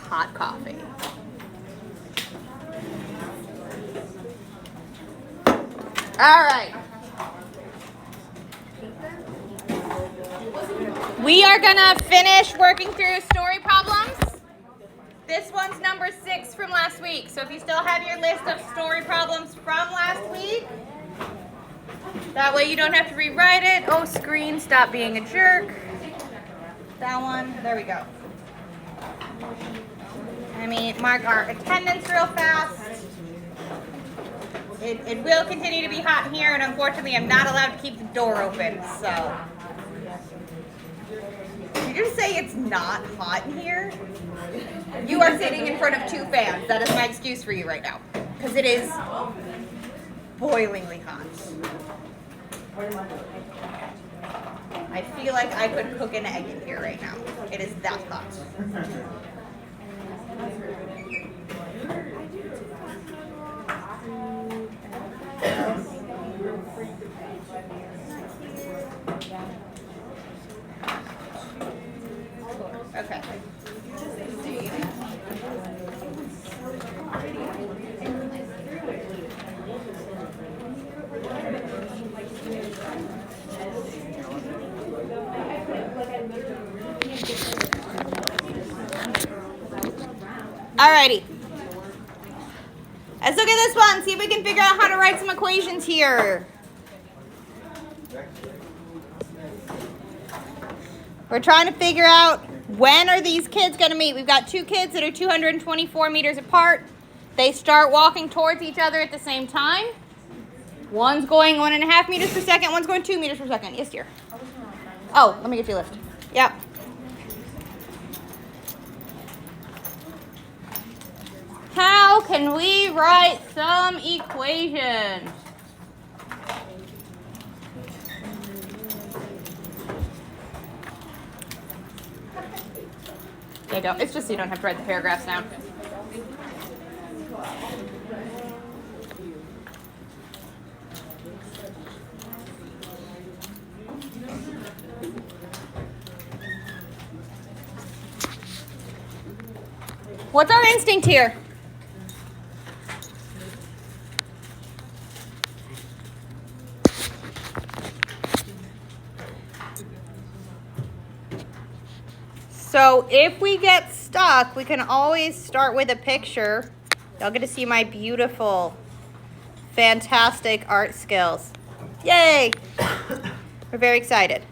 hot coffee. All right. We are gonna finish working through story problems. This one's number 6 from last week. So if you still have your list of story problems from last week, that way you don't have to rewrite it. Oh, screen, stop being a jerk. That one, there we go. Let me mark our attendance real fast. It will continue to be hot in here, and unfortunately I'm not allowed to keep the door open, so. Did you just say it's not hot in here? You are sitting in front of 2 fans. That is my excuse for you right now. Because it is boilingly hot. I feel like I could cook an egg in here right now. It is that hot. Okay. Alrighty. Let's look at this one, see if we can figure out how to write some equations here. We're trying to figure out when are these kids going to meet. We've got 2 kids that are 224 meters apart. They start walking towards each other at the same time. One's going 1.5 meters per second, one's going 2 meters per second. Yes, dear. Oh, let me get you a lift. Yep. How can we write some equations? There you go. It's just so you don't have to write the paragraphs down. What's our instinct here? So if we get stuck, we can always start with a picture. Y'all get to see my beautiful, fantastic art skills. Yay! We're very excited.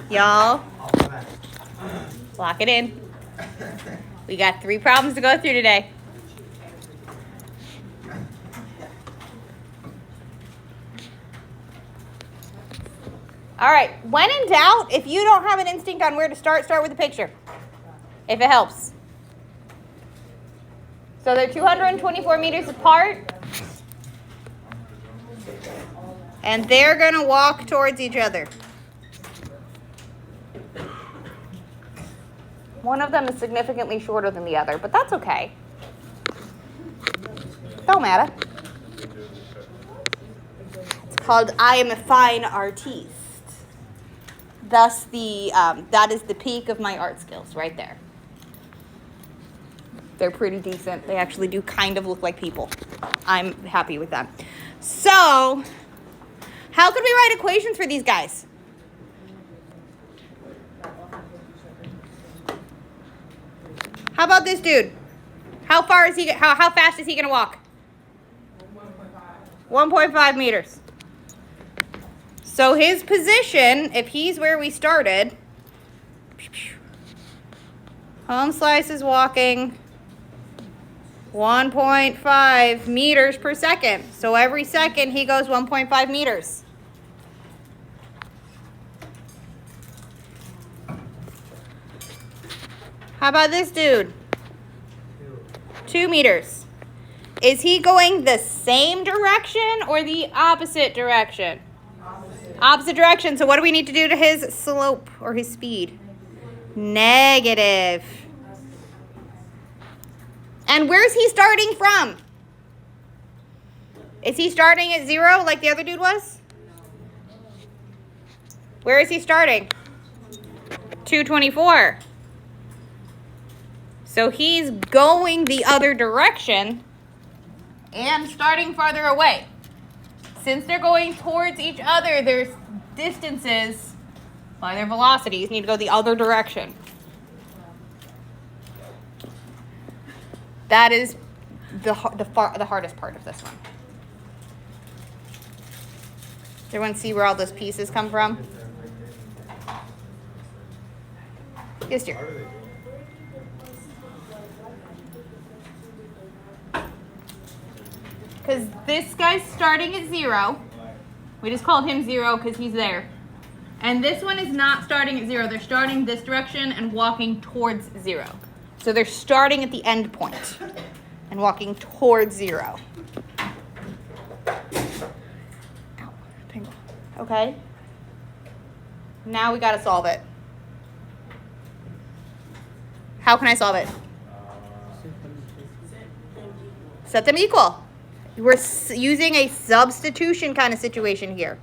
Y'all, lock it in. We got 3 problems to go through today. All right, when in doubt, if you don't have an instinct on where to start with a picture, if it helps. So they're 224 meters apart, and they're going to walk towards each other. One of them is significantly shorter than the other, but that's okay. Don't matter. It's called I am a fine artiste. Thus, that is the peak of my art skills right there. They're pretty decent. They actually do kind of look like people. I'm happy with them. So, how could we write equations for these guys? How about this dude? How fast is he going to walk? 1.5 meters. So his position, if he's where we started, home slice is walking 1.5 meters per second. So every second he goes 1.5 meters. How about this dude? 2 meters. Is he going the same direction or the opposite direction? Opposite direction. So what do we need to do to his slope or his speed? Negative. And where's he starting from? Is he starting at 0 like the other dude was? Where is he starting? 224. So he's going the other direction and starting farther away. Since they're going towards each other, their distances by their velocities need to go the other direction. That is the hardest part of this one. Does everyone see where all those pieces come from? Yes, dear. Because this guy's starting at 0. We just called him 0 because he's there. And this one is not starting at 0. They're starting this direction and walking towards 0. So they're starting at the end point and walking towards 0. Ow, tingle. Okay. Now we got to solve it. How can I solve it? Set them equal. We're using a substitution kind of situation here.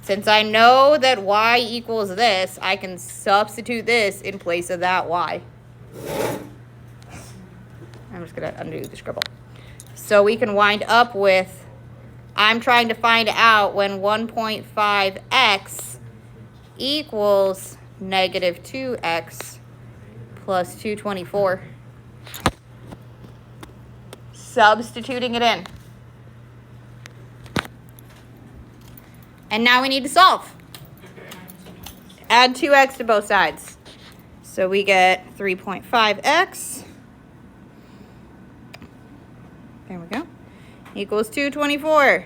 Since I know that y equals this, I can substitute this in place of that y. I'm just going to undo the scribble. So we can wind up with, I'm trying to find out when 1.5x equals negative 2x plus 224. Substituting it in. And now we need to solve. Add 2x to both sides. So we get 3.5x. There we go. Equals 224.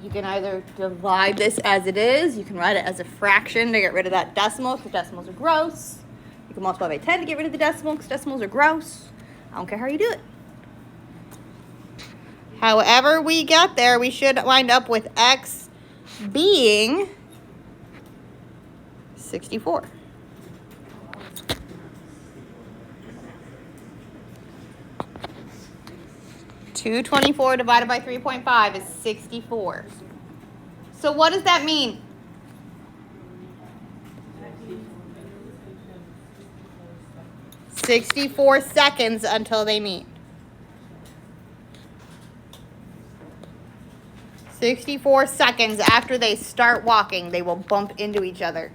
You can either divide this as it is, you can write it as a fraction to get rid of that decimal because decimals are gross. You can multiply by 10 to get rid of the decimal because decimals are gross. I don't care how you do it. However we get there, we should wind up with x being 64. (224) divided by 3.5 is 64. So what does that mean? (64 seconds until they meet. 64 seconds after they start walking, they will bump into each other.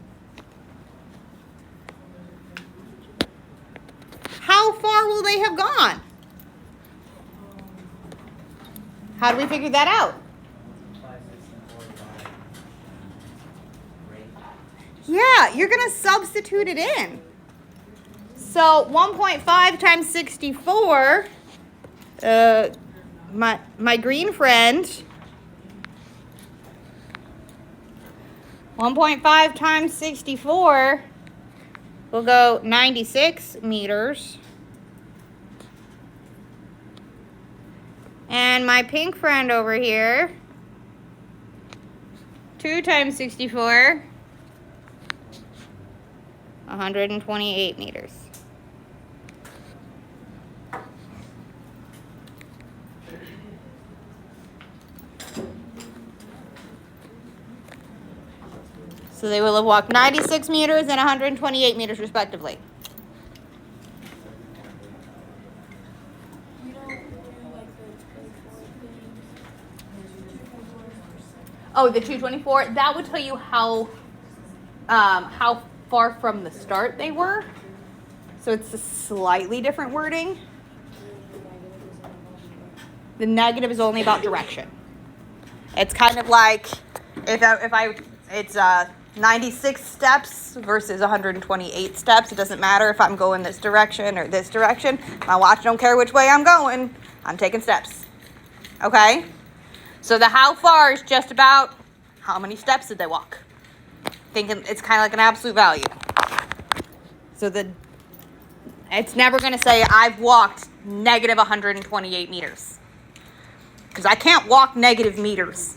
How far will they have gone? How do we figure that out? Yeah, you're going to substitute it in. So 1.5 times 64, my green friend, 1.5 times 64 will go 96 meters. And my pink friend over here, 2 times 64, 128 meters. So they will have walked 96 meters and 128 meters respectively. Oh, the 224, that would tell you how far from the start they were. So it's a slightly different wording. The negative is only about direction. It's kind of like it's 96 steps versus 128 steps. It doesn't matter if I'm going this direction or this direction. My watch don't care which way I'm going. I'm taking steps. Okay? So the how far is just about how many steps did they walk. Thinking it's kind of like an absolute value. So it's never going to say I've walked negative 128 meters. Because I can't walk negative meters.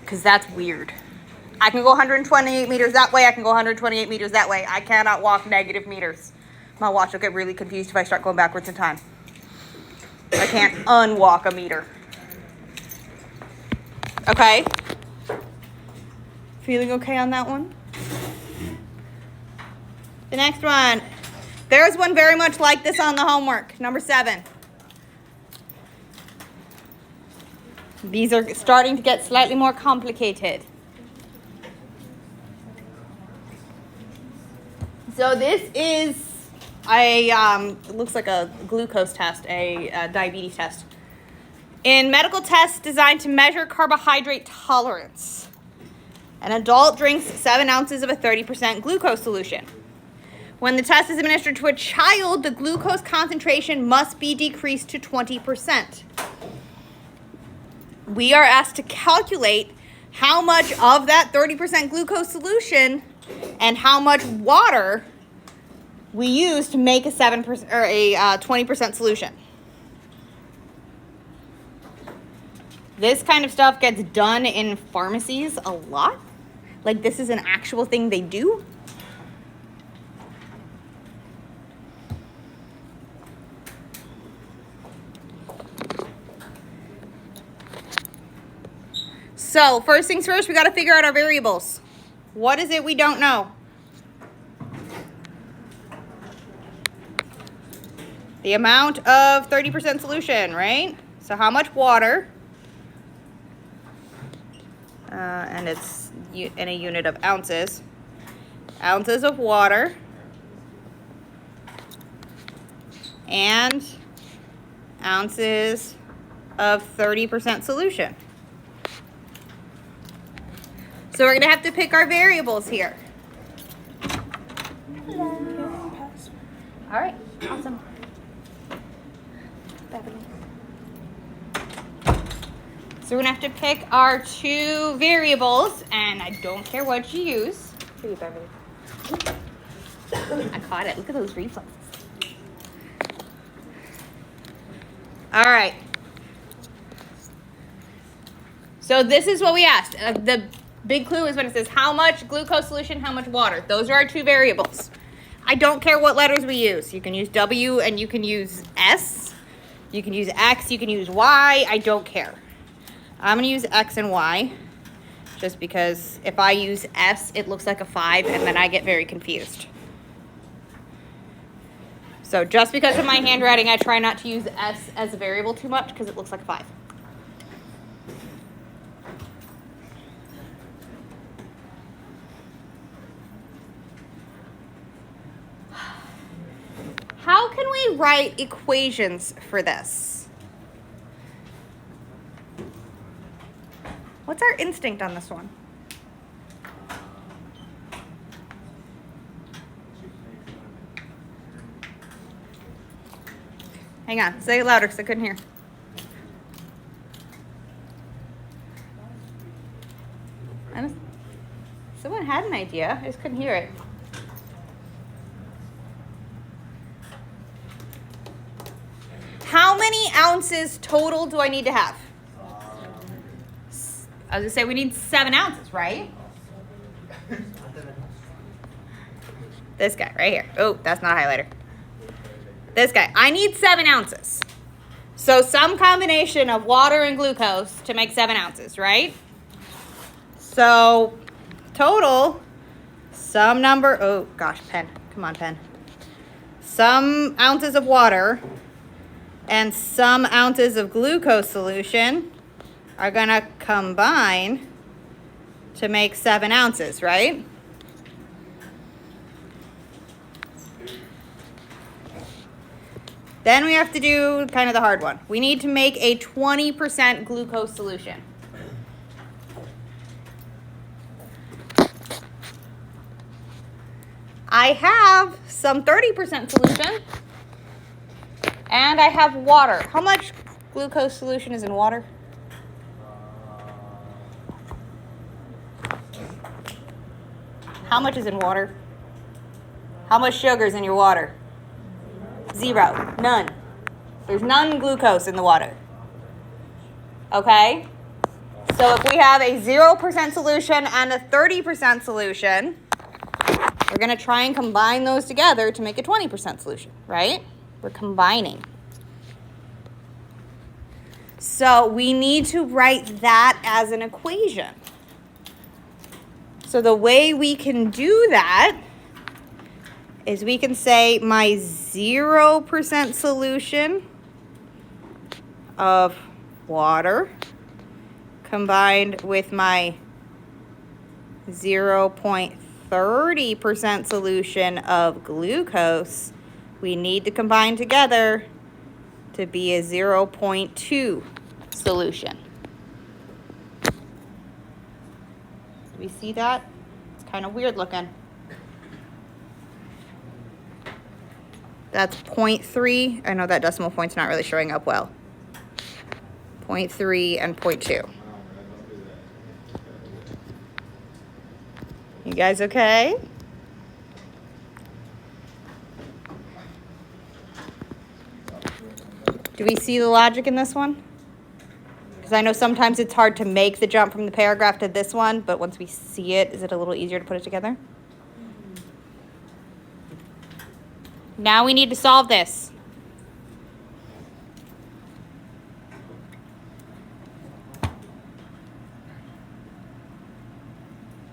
Because that's weird. I can go 128 meters that way. I can go 128 meters that way. I cannot walk negative meters. My watch will get really confused if I start going backwards in time. I can't unwalk a meter. Okay? Feeling okay on that one? The next one. There's one very much like this on the homework. Number 7. These are starting to get slightly more complicated. So this is it looks like a glucose test, a diabetes test. In medical tests designed to measure carbohydrate tolerance, an adult drinks 7 ounces of a 30% glucose solution. When the test is administered to a child, the glucose concentration must be decreased to 20%. We are asked to calculate how much of that 30% glucose solution and how much water we use to make a 7% or a 20% solution. This kind of stuff gets done in pharmacies a lot. Like, this is an actual thing they do. So, first things first, we got to figure out our variables. What is it we don't know? The amount of 30% solution, right? So how much water? And it's in a unit of ounces. Ounces of water. And ounces of 30% solution. So we're going to have to pick our variables here. All right, awesome. So we're going to have to pick our 2 variables, and I don't care what you use. I caught it. Look at those reflexes. All right. So this is what we asked. The big clue is when it says how much glucose solution, how much water. Those are our 2 variables. I don't care what letters we use. You can use W and you can use S. You can use X, you can use Y. I don't care. I'm going to use X and Y just because if I use S, it looks like a 5 and then I get very confused. So just because of my handwriting, I try not to use S as a variable too much because it looks like a 5. How can we write equations for this? What's our instinct on this one? Hang on, say it louder because I couldn't hear. Someone had an idea, I just couldn't hear it. How many ounces total do I need to have? I was going to say we need 7 ounces, right? This guy right here. Oh, that's not a highlighter. This guy. I need 7 ounces. So some combination of water and glucose to make 7 ounces, right? So total, some number, oh gosh, pen. Come on, pen. Some ounces of water and some ounces of glucose solution are going to combine to make 7 ounces, right? Then we have to do kind of the hard one. We need to make a 20% glucose solution. I have some 30% solution, and I have water. How much glucose solution is in water? How much is in water? How much sugar is in your water? 0. None. There's none glucose in the water. Okay? So if we have a 0% solution and a 30% solution, we're going to try and combine those together to make a 20% solution, right? We're combining. So we need to write that as an equation. So the way we can do that is we can say my 0% solution of water combined with my 0.30% solution of glucose, we need to combine together to be a 0.2 solution. Do we see that? It's kind of weird looking. That's 0.3. I know that decimal point's not really showing up well. 0.3 and 0.2. You guys okay? Do we see the logic in this one? Because I know sometimes it's hard to make the jump from the paragraph to this one, but once we see it, is it a little easier to put it together? Now we need to solve this.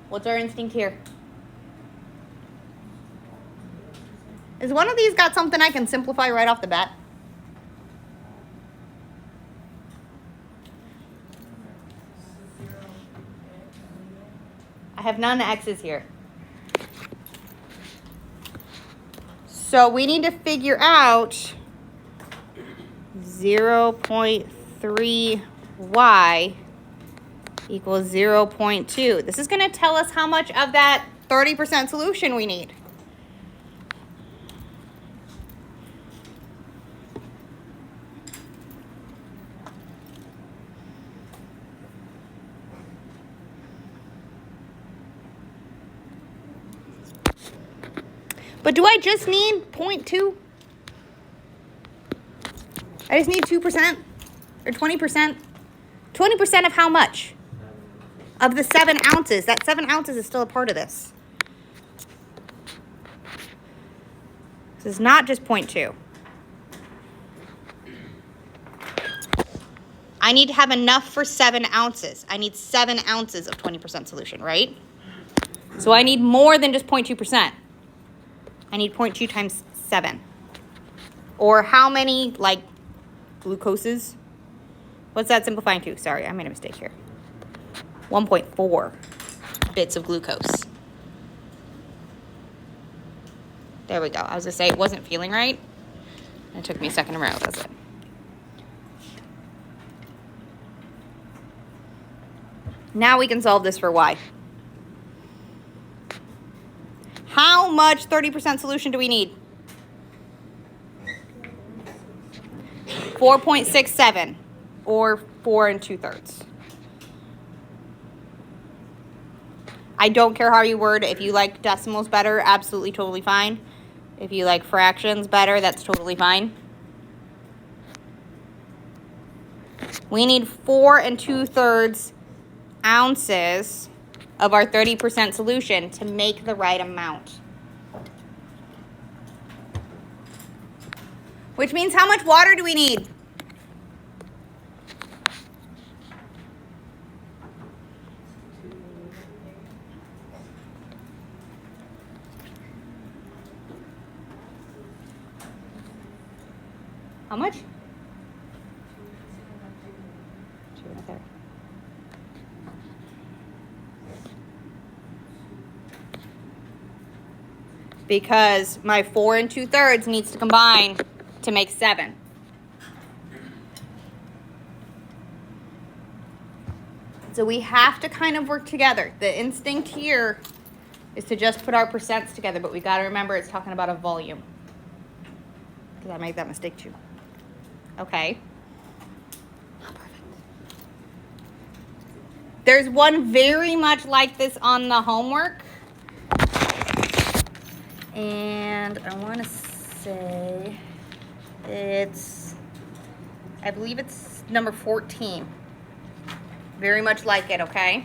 What's our instinct here? Is one of these got something I can simplify right off the bat? I have none X's here. So we need to figure out 0.3y equals 0.2. This is going to tell us how much of that 30% solution we need. But do I just need 0.2? I just need 2% or 20%. 20% of how much? Of the 7 ounces. That 7 ounces is still a part of this. This is not just 0.2. I need to have enough for 7 ounces. I need 7 ounces of 20% solution, right? So I need more than just 0.2%. I need 0.2 times 7. Or how many, like, glucoses? What's that simplifying to? Sorry, I made a mistake here. 1.4 bits of glucose. There we go. I was going to say it wasn't feeling right. It took me a second to realize it. Now we can solve this for y. How much 30% solution do we need? 4.67 or 4 2/3. I don't care how you word it. If you like decimals better, absolutely totally fine. If you like fractions better, that's totally fine. We need 4 2/3 ounces of our 30% solution to make the right amount. Which means how much water do we need? How much? 2 1/3. Because my 4 2/3 needs to combine to make 7. So we have to kind of work together. The instinct here is to just put our percents together, but we got to remember it's talking about a volume. Because I made that mistake too. Okay. Perfect. There's one very much like this on the homework. And I want to say I believe it's number 14. Very much like it, okay?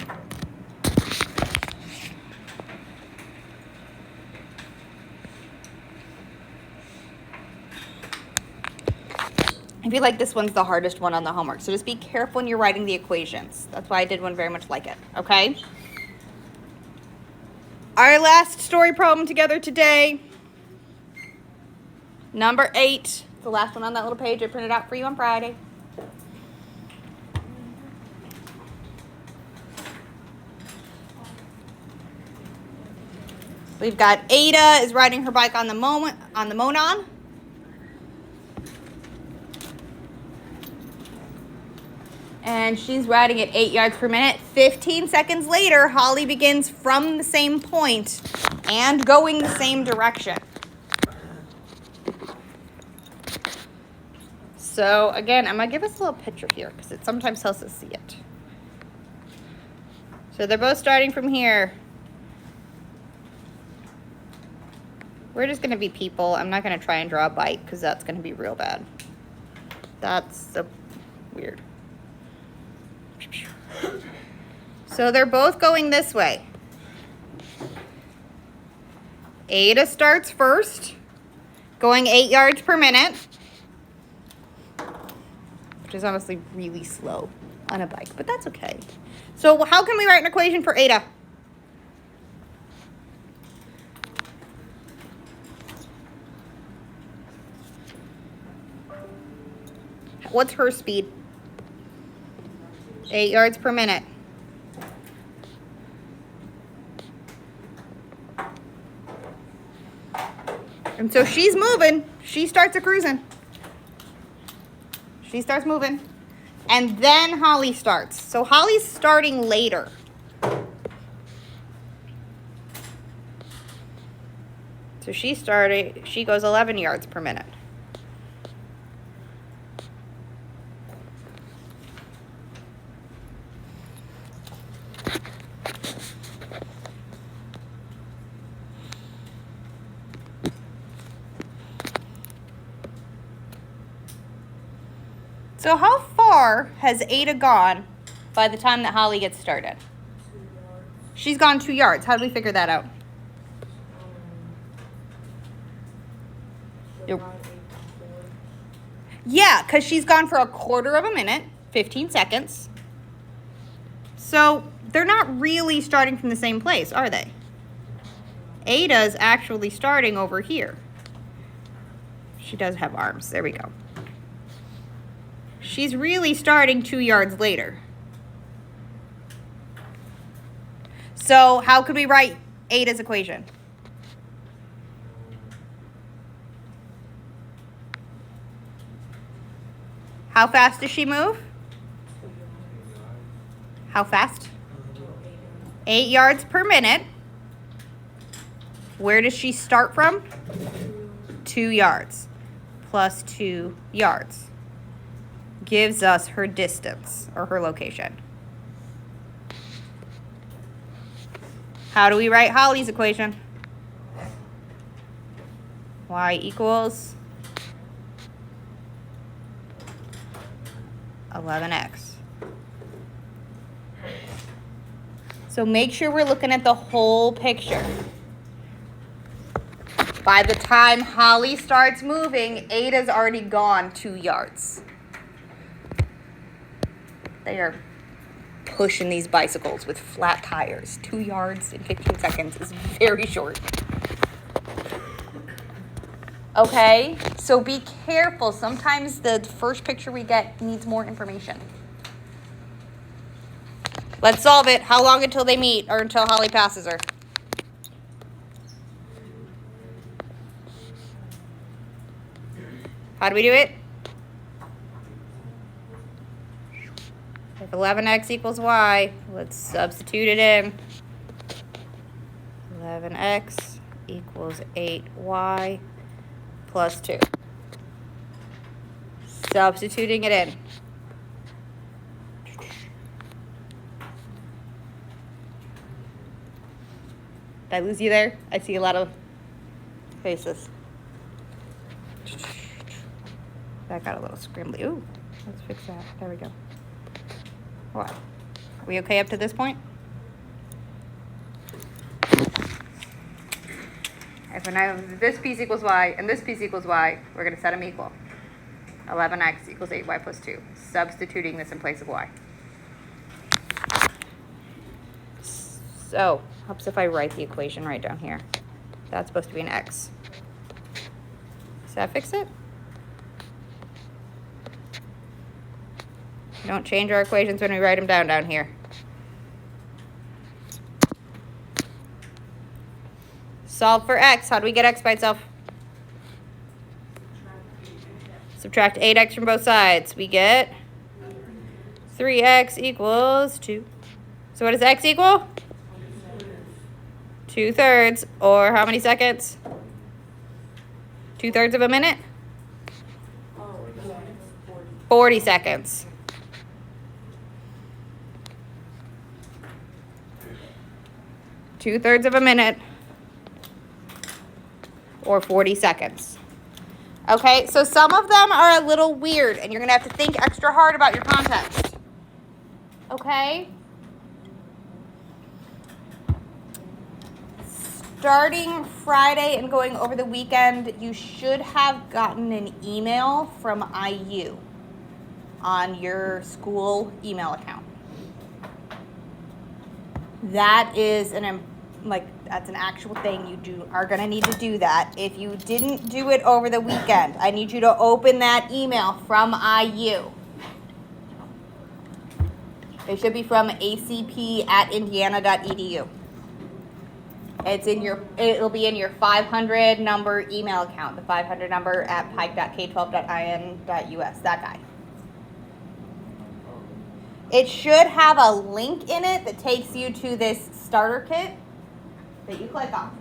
I feel like this one's the hardest one on the homework, so just be careful when you're writing the equations. That's why I did one very much like it, okay? Our last story problem together today, number 8, the last one on that little page I printed out for you on Friday. We've got Ada is riding her bike on the Monon. And she's riding at 8 yards per minute. 15 seconds later, Holly begins from the same point and going the same direction. So again, I'm going to give us a little picture here because it sometimes helps us see it. So they're both starting from here. We're just going to be people. I'm not going to try and draw a bike because that's going to be real bad. That's so weird. So they're both going this way. Ada starts first, going 8 yards per minute, which is honestly really slow on a bike, but that's okay. So how can we write an equation for Ada? What's her speed? 8 yards per minute. And so she's moving. She starts a cruising. She starts moving. And then Holly starts. So Holly's starting later. So she goes 11 yards per minute. So how far has Ada gone by the time that Holly gets started? 2 yards. She's gone 2 yards. How did we figure that out? Yeah, because she's gone for a quarter of a minute, 15 seconds. So they're not really starting from the same place, are they? Ada's actually starting over here. She does have arms. There we go. She's really starting 2 yards later. So how could we write Ada's equation? How fast does she move? How fast? 8 yards per minute. Where does she start from? 2 yards plus 2 yards gives us her distance or her location. How do we write Holly's equation? Y equals 11x. So make sure we're looking at the whole picture. By the time Holly starts moving, Ada's already gone 2 yards. They are pushing these bicycles with flat tires. 2 yards in 15 seconds is very short. Okay, so be careful. Sometimes the first picture we get needs more information. Let's solve it. How long until they meet or until Holly passes her? How do we do it? If 11x equals y, let's substitute it in. 11x equals 8y plus 2. Substituting it in. Did I lose you there? I see a lot of faces. That got a little scrambly. Ooh, let's fix that. There we go. What? Are we okay up to this point? If I have this piece equals y and this piece equals y, we're going to set them equal. 11x equals 8y plus 2. Substituting this in place of y. So, helps if I write the equation right down here. That's supposed to be an x. Does that fix it? Don't change our equations when we write them down here. Solve for x. How do we get x by itself? Subtract 8x from both sides. We get 3x equals 2. So what does x equal? 2/3, or how many seconds? 2/3 of a minute? 40 seconds. Two-thirds of a minute, or 40 seconds. Okay, so some of them are a little weird, and you're going to have to think extra hard about your context. Okay? Starting Friday and going over the weekend, you should have gotten an email from IU on your school email account. That is that's an actual thing. You are going to need to do that. If you didn't do it over the weekend, I need you to open that email from IU. It should be from acp@indiana.edu. It'll be in your 500 number email account, the 500 number at pike.k12.in.us, that guy. It should have a link in it that takes you to this starter kit that you click on.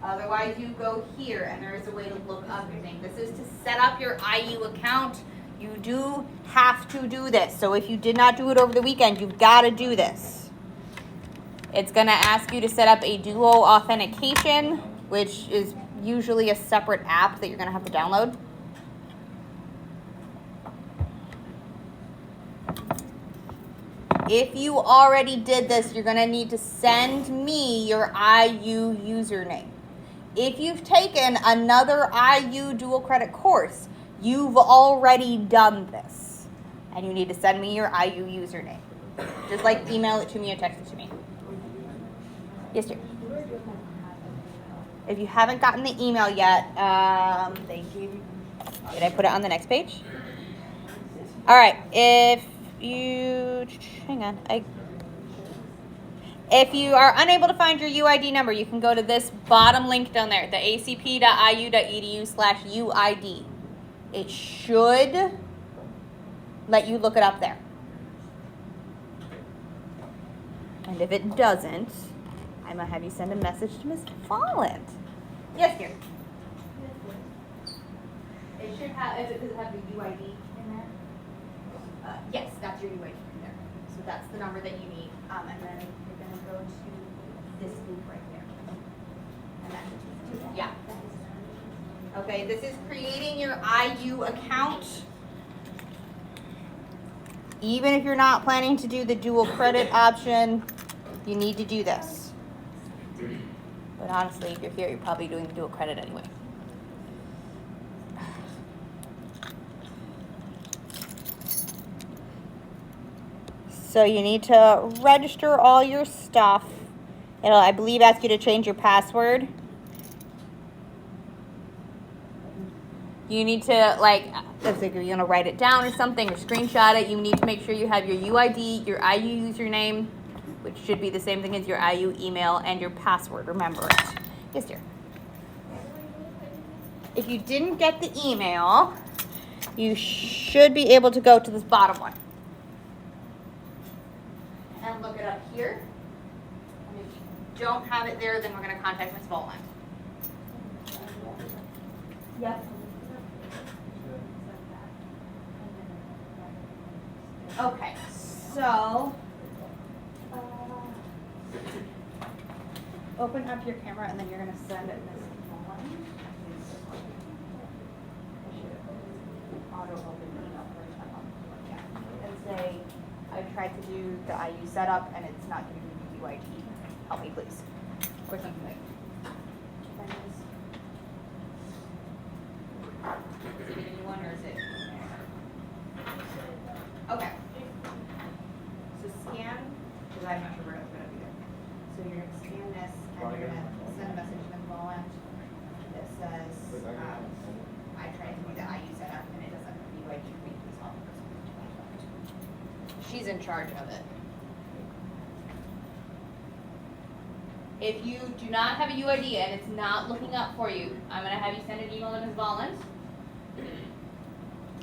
Otherwise, you go here, and there is a way to look up your thing. This is to set up your IU account. You do have to do this. So if you did not do it over the weekend, you've got to do this. It's going to ask you to set up a Duo authentication, which is usually a separate app that you're going to have to download. If you already did this, you're going to need to send me your IU username. If you've taken another IU dual credit course, you've already done this. And you need to send me your IU username. Just like email it to me or text it to me. Yes, dear. If you haven't gotten the email yet, thank you. Did I put it on the next page? All right. If you are unable to find your UID number, you can go to this bottom link down there, the acp.iu.edu/UID. It should let you look it up there. And if it doesn't, I'm going to have you send a message to Ms. Folland. Yes, dear. It should have, does it have the UID in there? Yes, that's your UID in there. So that's the number that you need. And then you're going to go to this loop right there. And that's yeah. Okay, this is creating your IU account. Even if you're not planning to do the dual credit option, you need to do this. But honestly, if you're here, you're probably doing the dual credit anyway. So you need to register all your stuff. It'll, I believe, ask you to change your password. You need to, if you're going to write it down or something or screenshot it, you need to make sure you have your UID, your IU username, which should be the same thing as your IU email, and your password. Remember it. Yes, dear. If you didn't get the email, you should be able to go to this bottom one and look it up here. And if you don't have it there, then we're going to contact Ms. Folland. Yep. Okay, so open up your camera and then you're going to send it Ms. Folland. Auto open email first and say, I tried to do the IU setup and it's not giving me the UID. Help me, please. Quick something like. Is it a new one or is it? Okay. So scan, because I'm not sure where it's going to be there. So you're going to scan this and you're going to send a message to the wallet that says, I tried to do the IU setup and it doesn't have the UID for me. Please help. She's in charge of it. If you do not have a UID and it's not looking up for you, I'm going to have you send an email to Ms. Volland.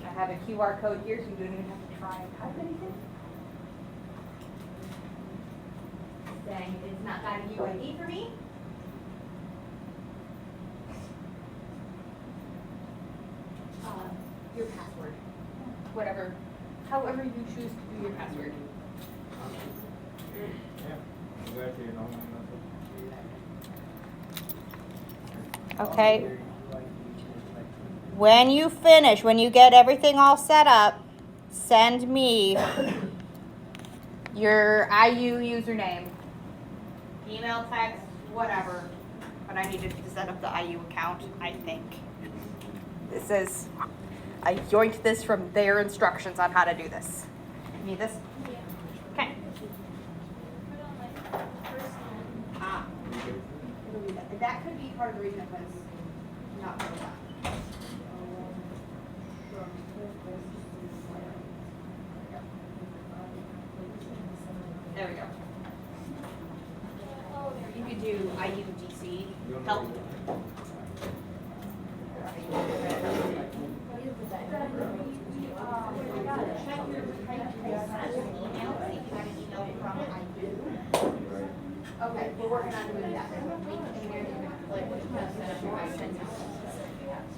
I have a QR code here, so you don't even have to try and type anything. Saying it's not got a UID for me. Your password. Whatever, however you choose to do your password. Okay. When you finish, when you get everything all set up, send me your IU username. Email, text, whatever. But I needed to set up the IU account, I think. This is, I yoinked this from their instructions on how to do this. You need this? Yeah. Okay. That could be part of the reason it was not really done. There we go. You could do IUDC help. Okay, we're working on doing that.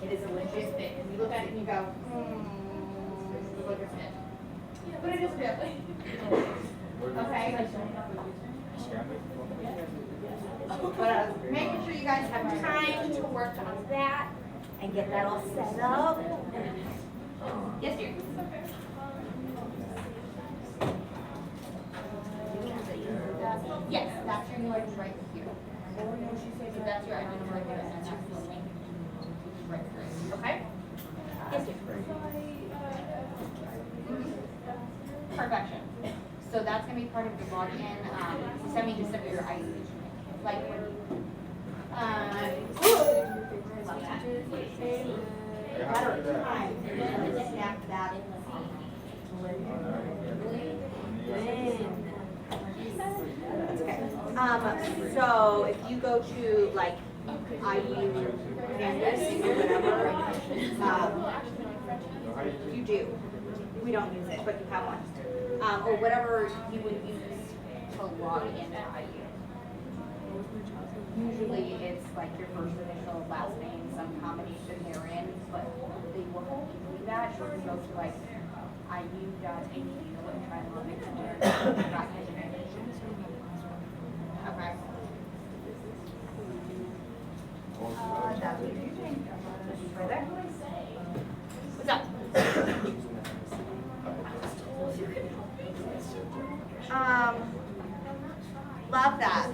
It is a legit fit. You look at it and you go, look like a fit. But it is a fit. Okay. But making sure you guys have time to work on that and get that all set up. Yes, dear. Yes, that's your new ID right here. So that's your ID right there, and that's your name. Right there. Okay? Yes, dear. Perfection. So that's going to be part of the login. Send me just your ID. Like when love that. Better time. Snap that in the That's okay. So if you go to like IU Canvas or whatever, you do. We don't use it, but you have one. Or whatever you would use to log into IU. Usually it's like your first initial, last name, some combination therein, but they will help you do that. So you can go to like IU.edu and try and log into there. Okay. That's what you're doing. Right there. What's up? Love that.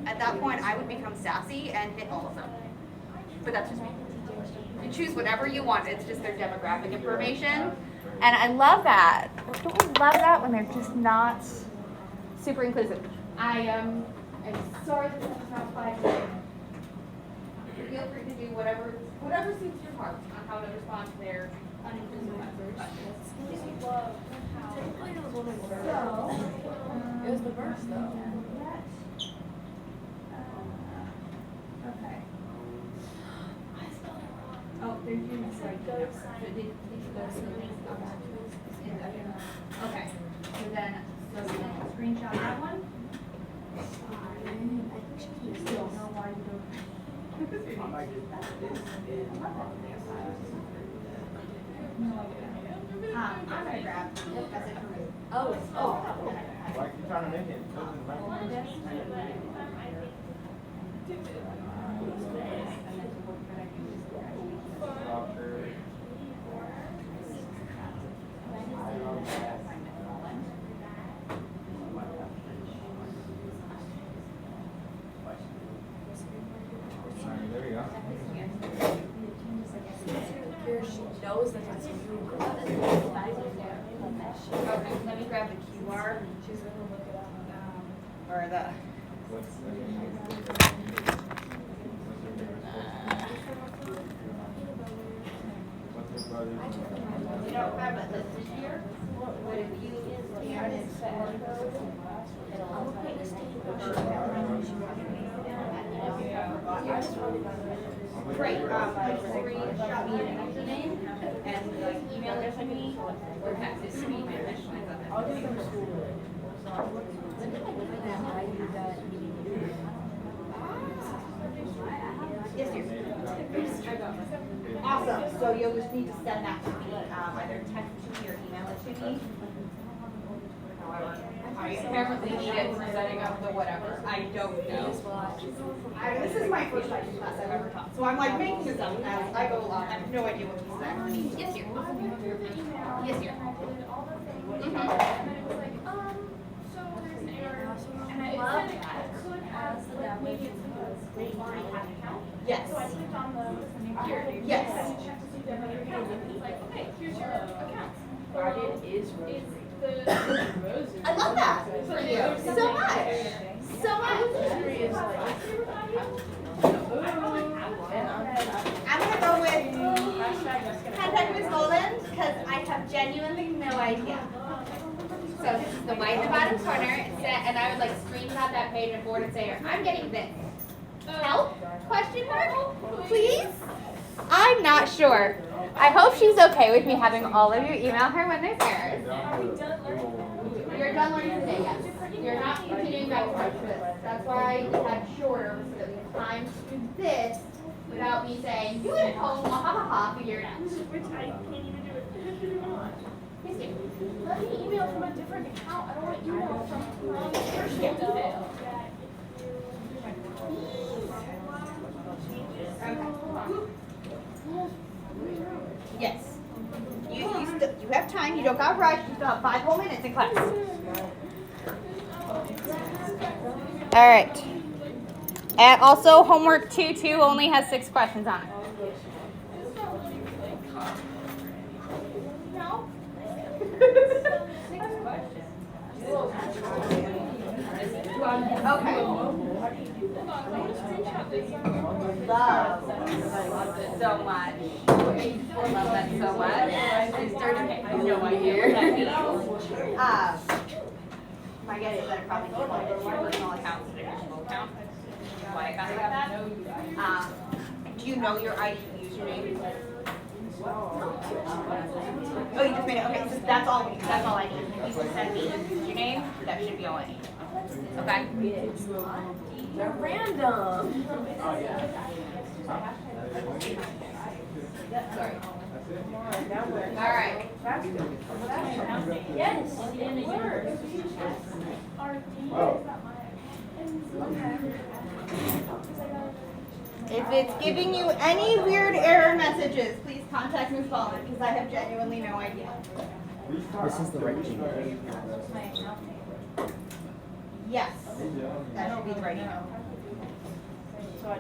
At that point, I would become sassy and hit all of them. But that's just me. You choose whatever you want. It's just their demographic information. And I love that. Don't we love that when they're just not super inclusive? I'm sorry that this is not applied today. Feel free to do whatever suits your heart on how to respond to their uninclusive message. It was the verse though. Okay. Oh, they're doing this right now. Okay. So then, screenshot that one. I still know why you don't. I'm gonna grab this message from you. Oh. Like you trying to make it? Okay, let me grab the QR. Or the. We don't have it listed here, but if you scan it, great, screenshot me an username and like email it to me or text it to me. Yes, dear. Awesome. So you'll just need to send that to me, either text it to me or email it to me. However, I apparently need it for setting up the whatever. I don't know. This is my first IT class I've ever taught, so I'm like making this up as I go along. I have no idea what to say. Yes, dear. Yes, dear. Love that. Yes. So I clicked on the yes. Like, okay, here's your account. It is I love that for you so much. So much. I'm gonna go with contact Ms. Golden because I have genuinely no idea. So this is the white in the bottom corner, and I would like screenshot that page and forward and say, I'm getting this. Help? Question mark? Please? I'm not sure. I hope she's okay with me having all of you email her when there's errors. You're done learning today, yes. You're not continuing back to this. That's why we had shorter so that we have time to do this without me saying, you at home, ha ha ha, figure it out. Which I can't even do it. Yes, dear. Let me email from a different account. I don't want to email from my personal email. Yes. You have time. You don't got rushed. You still have 5 whole minutes in class. All right. And also, homework 2-2 only has 6 questions on it. No. 6 questions. Okay. Love it so much. I love that so much. I started having no idea what that means. My guess is that it probably came on your personal account instead of your school account. That's why I got like that. Do you know your ID username? Oh, you just made it. Okay, so that's all. That's all I need. If you can send me your username, that should be all I need. Okay. They're random. Sorry. All right. Yes. If it's giving you any weird error messages, please contact Ms. Baldwin because I have genuinely no idea. This is the right email. Yes, that should be the right email. No,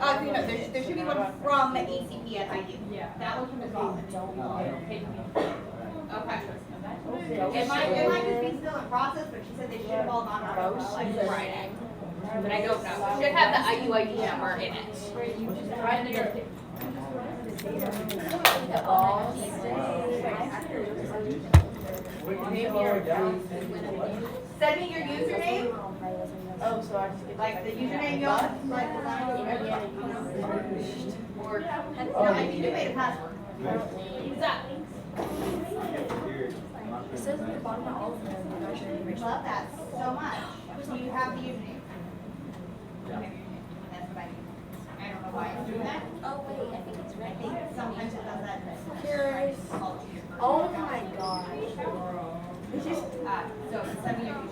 there should be one from ACP at IU. That one from Ms. Baldwin. Okay. It might just be still in process, but she said they should have all gone on like Friday. But I don't know. It should have the IUID number in it. Send me your username. Oh, so I just Like the username you like or no, I think you made a password. What's that? It says at the bottom of all of them. Love that so much. Do you have the username? Okay. That's what I need. I don't know why it's doing that. Oh, wait, I think it's I think sometimes it does that. Curious. Oh my gosh. It's just, so send me your username.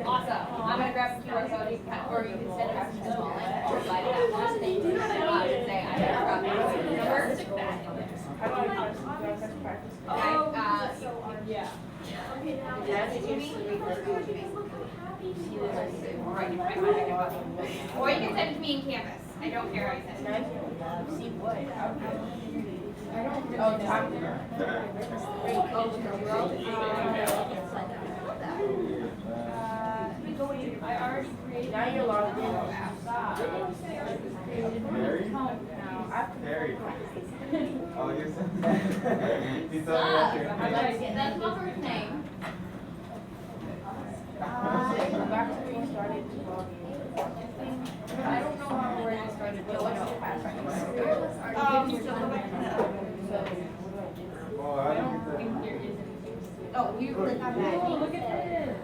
Awesome. I'm gonna grab the QR code, or you can send it back to the small link, or slide it out once they do and say, I forgot my number. Yeah. Or you can send it to me in Canvas. I don't care how you say it. See what? Oh, talk to her. I already created. Now you're logged in. Harry? Harry. Oh, you're so. You told me yesterday. That's not her name. Back to where you started to log in. I don't know where you started. Oh, I don't think Oh, you click on that. Oh, look at this.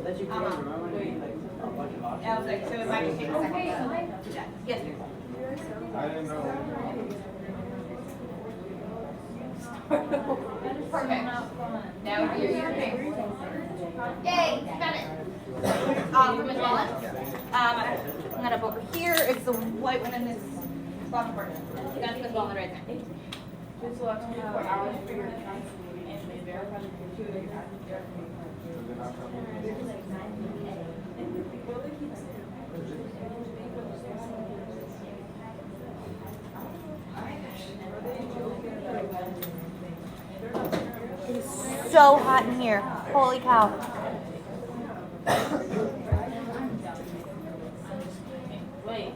Let you remember when we like a bunch of I options. was like, so it might take a second. Okay, to do that. Yes, ma'am. I didn't know. Perfect. Now you're your thing. Yay, got it. For Ms. Wallen, I'm gonna go over here. It's the white one in this bottom part. That's Ms. Wallen right there. Just select 24 hours for your account and they verify the picture of your active It's so hot in here. Holy cow. Wait.